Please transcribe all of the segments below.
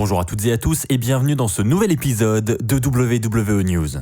Bonjour à toutes et à tous et bienvenue dans ce nouvel épisode de WWE News.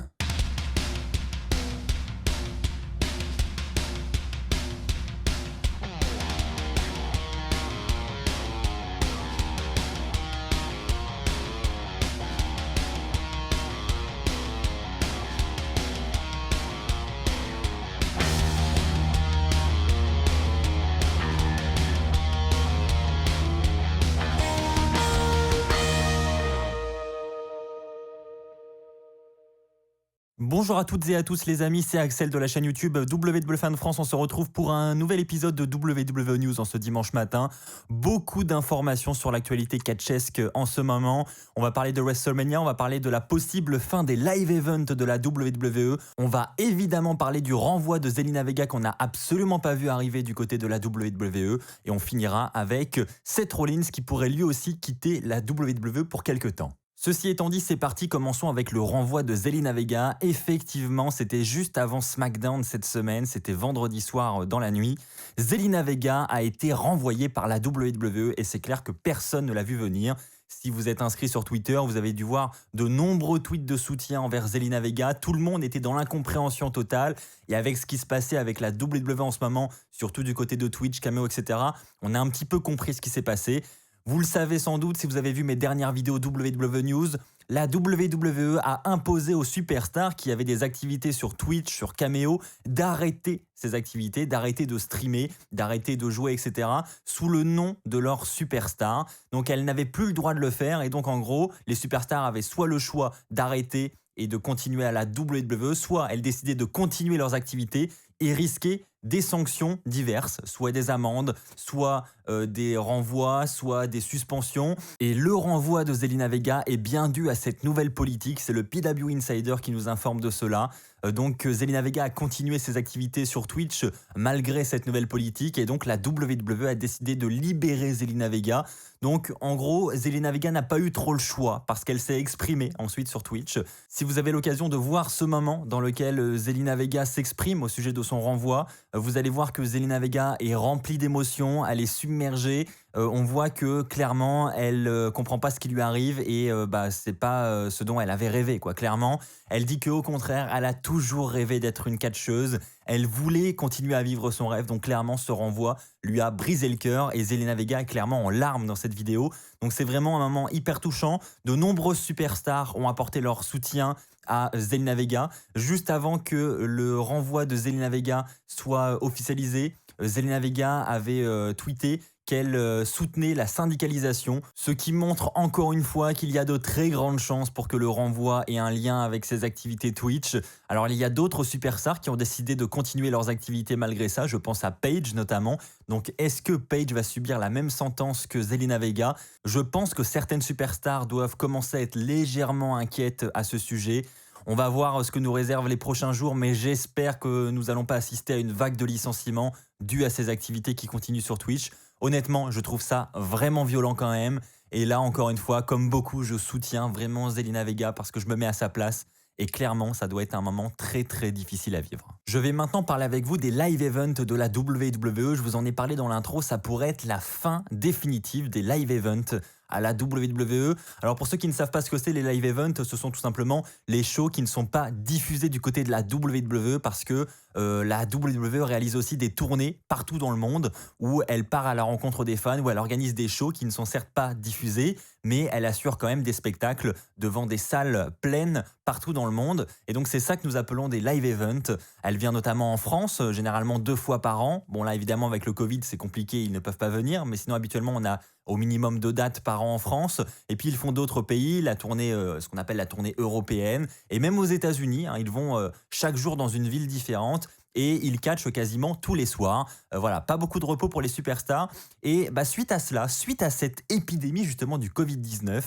Bonjour à toutes et à tous les amis, c'est Axel de la chaîne YouTube WWE Fan France. On se retrouve pour un nouvel épisode de WWE News en ce dimanche matin. Beaucoup d'informations sur l'actualité catchesque en ce moment. On va parler de WrestleMania, on va parler de la possible fin des live events de la WWE. On va évidemment parler du renvoi de Zelina Vega qu'on n'a absolument pas vu arriver du côté de la WWE. Et on finira avec Seth Rollins qui pourrait lui aussi quitter la WWE pour quelques temps. Ceci étant dit, c'est parti, commençons avec le renvoi de Zelina Vega. Effectivement, c'était juste avant SmackDown cette semaine, c'était vendredi soir dans la nuit. Zelina Vega a été renvoyée par la WWE et c'est clair que personne ne l'a vu venir. Si vous êtes inscrit sur Twitter, vous avez dû voir de nombreux tweets de soutien envers Zelina Vega. Tout le monde était dans l'incompréhension totale. Et avec ce qui se passait avec la WWE en ce moment, surtout du côté de Twitch, Cameo, etc., on a un petit peu compris ce qui s'est passé. Vous le savez sans doute si vous avez vu mes dernières vidéos WWE News, la WWE a imposé aux superstars qui avaient des activités sur Twitch, sur Cameo, d'arrêter ces activités, d'arrêter de streamer, d'arrêter de jouer, etc. sous le nom de leur superstar. Donc elles n'avaient plus le droit de le faire et donc en gros, les superstars avaient soit le choix d'arrêter et de continuer à la WWE, soit elles décidaient de continuer leurs activités et risquer des sanctions diverses, soit des amendes, soit des renvois, soit des suspensions. Et le renvoi de Zelina Vega est bien dû à cette nouvelle politique. C'est le PW Insider qui nous informe de cela. Donc Zelina Vega a continué ses activités sur Twitch malgré cette nouvelle politique et donc la WWE a décidé de libérer Zelina Vega. Donc en gros, Zelina Vega n'a pas eu trop le choix parce qu'elle s'est exprimée ensuite sur Twitch. Si vous avez l'occasion de voir ce moment dans lequel Zelina Vega s'exprime au sujet de son renvoi, vous allez voir que Zelina Vega est remplie d'émotions, elle est submergée. On voit que clairement elle comprend pas ce qui lui arrive et c'est pas ce dont elle avait rêvé quoi. Clairement, elle dit que au contraire, elle a toujours rêvé d'être une catcheuse. Elle voulait continuer à vivre son rêve, donc clairement ce renvoi lui a brisé le cœur et Zelina Vega est clairement en larmes dans cette vidéo. Donc c'est vraiment un moment hyper touchant. De nombreuses superstars ont apporté leur soutien à Zelina Vega. Juste avant que le renvoi de Zelina Vega soit officialisé, Zelina Vega avait tweeté qu'elle soutenait la syndicalisation, ce qui montre encore une fois qu'il y a de très grandes chances pour que le renvoi ait un lien avec ses activités Twitch. Alors il y a d'autres superstars qui ont décidé de continuer leurs activités malgré ça, je pense à Paige notamment. Donc est-ce que Paige va subir la même sentence que Zelina Vega? Je pense que certaines superstars doivent commencer à être légèrement inquiètes à ce sujet. On va voir ce que nous réservent les prochains jours, mais j'espère que nous n'allons pas assister à une vague de licenciements due à ces activités qui continuent sur Twitch. Honnêtement, je trouve ça vraiment violent quand même. Et là, encore une fois, comme beaucoup, je soutiens vraiment Zelina Vega parce que je me mets à sa place. Et clairement, ça doit être un moment très très difficile à vivre. Je vais maintenant parler avec vous des live events de la WWE. Je vous en ai parlé dans l'intro, ça pourrait être la fin définitive des live events à la WWE. Alors pour ceux qui ne savent pas ce que c'est les live events, ce sont tout simplement les shows qui ne sont pas diffusés du côté de la WWE parce que la WWE réalise aussi des tournées partout dans le monde où elle part à la rencontre des fans, où elle organise des shows qui ne sont certes pas diffusés, mais elle assure quand même des spectacles devant des salles pleines partout dans le monde. Et donc c'est ça que nous appelons des live events. Elle vient notamment en France, généralement 2 fois par an. Bon là évidemment avec le Covid c'est compliqué, ils ne peuvent pas venir, mais sinon habituellement on a au minimum 2 dates par an en France. Et puis ils font d'autres pays, la tournée, ce qu'on appelle la tournée européenne. Et même aux États-Unis, ils vont chaque jour dans une ville différente. Et ils catchent quasiment tous les soirs. Voilà, pas beaucoup de repos pour les superstars. Et suite à cela, suite à cette épidémie justement du Covid-19,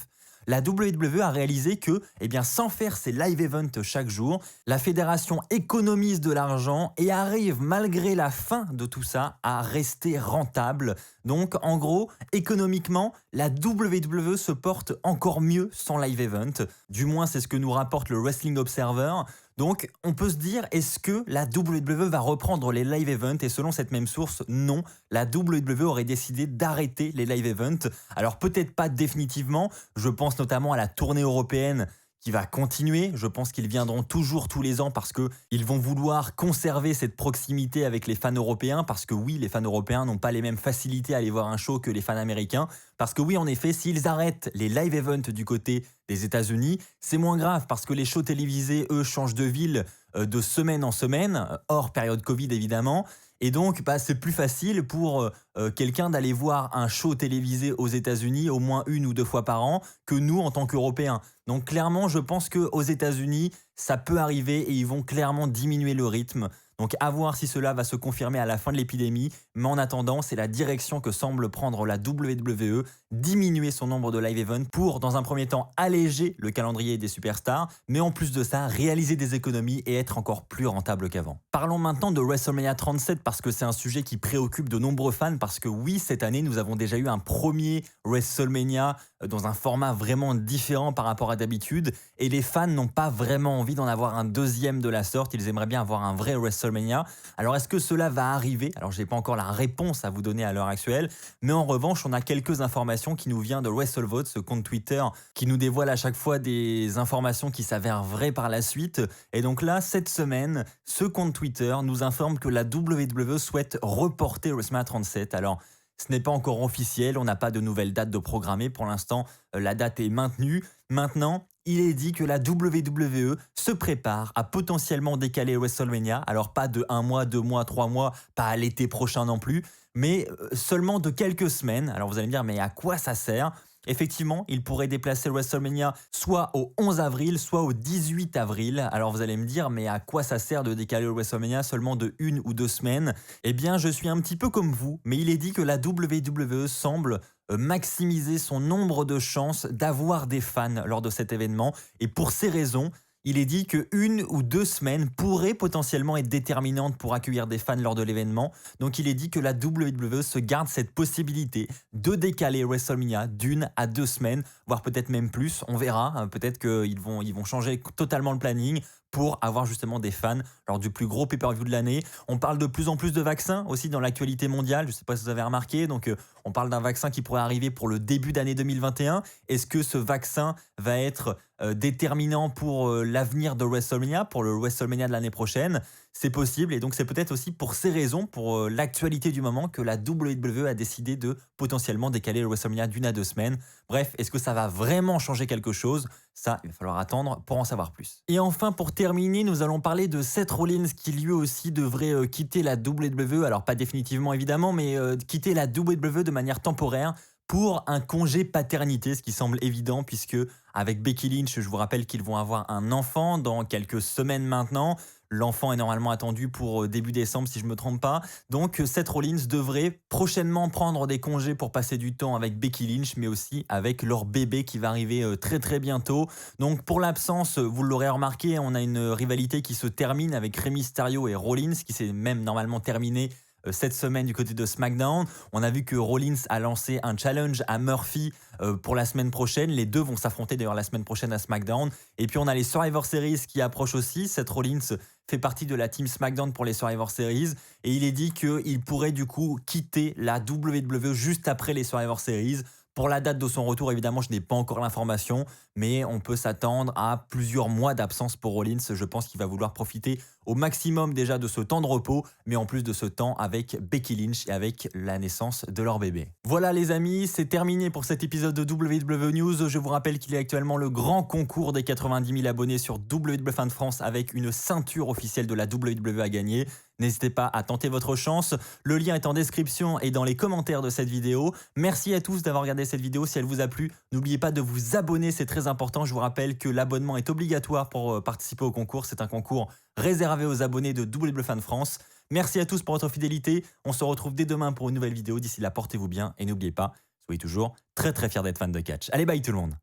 la WWE a réalisé que, sans faire ses live events chaque jour, la fédération économise de l'argent et arrive, malgré la fin de tout ça, à rester rentable. Donc, en gros, économiquement, la WWE se porte encore mieux sans live event. Du moins, c'est ce que nous rapporte le Wrestling Observer. Donc on peut se dire, est-ce que la WWE va reprendre les live events? Et selon cette même source, non, la WWE aurait décidé d'arrêter les live events. Alors peut-être pas définitivement, je pense notamment à la tournée européenne qui va continuer. Je pense qu'ils viendront toujours tous les ans parce qu'ils vont vouloir conserver cette proximité avec les fans européens. Parce que oui, les fans européens n'ont pas les mêmes facilités à aller voir un show que les fans américains. Parce que oui, en effet, s'ils arrêtent les live events du côté des États-Unis, c'est moins grave parce que les shows télévisés, eux, changent de ville de semaine en semaine, hors période Covid évidemment. Et donc, c'est plus facile pour quelqu'un d'aller voir un show télévisé aux États-Unis au moins 1 ou 2 fois par an que nous en tant qu'Européens. Donc clairement, je pense qu'aux États-Unis, ça peut arriver et ils vont clairement diminuer le rythme. Donc à voir si cela va se confirmer à la fin de l'épidémie. Mais en attendant, c'est la direction que semble prendre la WWE, diminuer son nombre de live events pour, dans un premier temps, alléger le calendrier des superstars, mais en plus de ça, réaliser des économies et être encore plus rentable qu'avant. Parlons maintenant de WrestleMania 37 parce que c'est un sujet qui préoccupe de nombreux fans parce que oui, cette année, nous avons déjà eu un premier WrestleMania dans un format vraiment différent par rapport à d'habitude et les fans n'ont pas vraiment envie d'en avoir un deuxième de la sorte, ils aimeraient bien avoir un vrai WrestleMania. Alors est-ce que cela va arriver? Alors j'ai pas encore la réponse à vous donner à l'heure actuelle, mais en revanche on a quelques informations qui nous viennent de WrestleVote, ce compte Twitter qui nous dévoile à chaque fois des informations qui s'avèrent vraies par la suite. Et donc là, cette semaine, ce compte Twitter nous informe que la WWE souhaite reporter WrestleMania 37. Alors ce n'est pas encore officiel, on n'a pas de nouvelle date de programmée. Pour l'instant, la date est maintenue. Maintenant, il est dit que la WWE se prépare à potentiellement décaler WrestleMania. Alors pas de 1 mois, 2 mois, 3 mois, pas à l'été prochain non plus, mais seulement de quelques semaines. Alors vous allez me dire, mais à quoi ça sert? Effectivement, il pourrait déplacer WrestleMania soit au 11 avril, soit au 18 avril. Alors vous allez me dire, mais à quoi ça sert de décaler le WrestleMania seulement de 1 ou 2 semaines? Eh bien, je suis un petit peu comme vous, mais il est dit que la WWE semble maximiser son nombre de chances d'avoir des fans lors de cet événement. Et pour ces raisons, il est dit que 1 ou 2 semaines pourraient potentiellement être déterminantes pour accueillir des fans lors de l'événement. Donc il est dit que la WWE se garde cette possibilité de décaler WrestleMania d'1 à 2 semaines, voire peut-être même plus, on verra. Peut-être qu'ils vont changer totalement le planning pour avoir justement des fans lors du plus gros pay-per-view de l'année. On parle de plus en plus de vaccins aussi dans l'actualité mondiale, je ne sais pas si vous avez remarqué, donc on parle d'un vaccin qui pourrait arriver pour le début d'année 2021. Est-ce que ce vaccin va être déterminant pour l'avenir de WrestleMania, pour le WrestleMania de l'année prochaine? C'est possible et donc c'est peut-être aussi pour ces raisons, pour l'actualité du moment, que la WWE a décidé de potentiellement décaler le WrestleMania d'1 à 2 semaines. Bref, est-ce que ça va vraiment changer quelque chose? Ça, il va falloir attendre pour en savoir plus. Et enfin, pour terminer, nous allons parler de Seth Rollins qui lui aussi devrait quitter la WWE. Alors pas définitivement évidemment, mais quitter la WWE de manière temporaire pour un congé paternité, ce qui semble évident puisque avec Becky Lynch, je vous rappelle qu'ils vont avoir un enfant dans quelques semaines maintenant. L'enfant est normalement attendu pour début décembre si je ne me trompe pas. Donc Seth Rollins devrait prochainement prendre des congés pour passer du temps avec Becky Lynch, mais aussi avec leur bébé qui va arriver très très bientôt. Donc pour l'absence, vous l'aurez remarqué, on a une rivalité qui se termine avec Rey Mysterio et Rollins, qui s'est même normalement terminée cette semaine du côté de SmackDown. On a vu que Rollins a lancé un challenge à Murphy pour la semaine prochaine. Les deux vont s'affronter d'ailleurs la semaine prochaine à SmackDown. Et puis on a les Survivor Series qui approchent aussi. Seth Rollins fait partie de la team SmackDown pour les Survivor Series. Et il est dit qu'il pourrait du coup quitter la WWE juste après les Survivor Series. Pour la date de son retour, évidemment, je n'ai pas encore l'information, mais on peut s'attendre à plusieurs mois d'absence pour Rollins. Je pense qu'il va vouloir profiter au maximum déjà de ce temps de repos, mais en plus de ce temps avec Becky Lynch et avec la naissance de leur bébé. Voilà les amis, c'est terminé pour cet épisode de WWE News. Je vous rappelle qu'il y a actuellement le grand concours des 90 000 abonnés sur WWE Fan France avec une ceinture officielle de la WWE à gagner. N'hésitez pas à tenter votre chance. Le lien est en description et dans les commentaires de cette vidéo. Merci à tous d'avoir regardé cette vidéo. Si elle vous a plu, n'oubliez pas de vous abonner, c'est très important. Je vous rappelle que l'abonnement est obligatoire pour participer au concours. C'est un concours réservé aux abonnés de WWE Fan France. Merci à tous pour votre fidélité. On se retrouve dès demain pour une nouvelle vidéo. D'ici là, portez-vous bien et n'oubliez pas, soyez toujours très très fiers d'être fan de catch. Allez, bye tout le monde.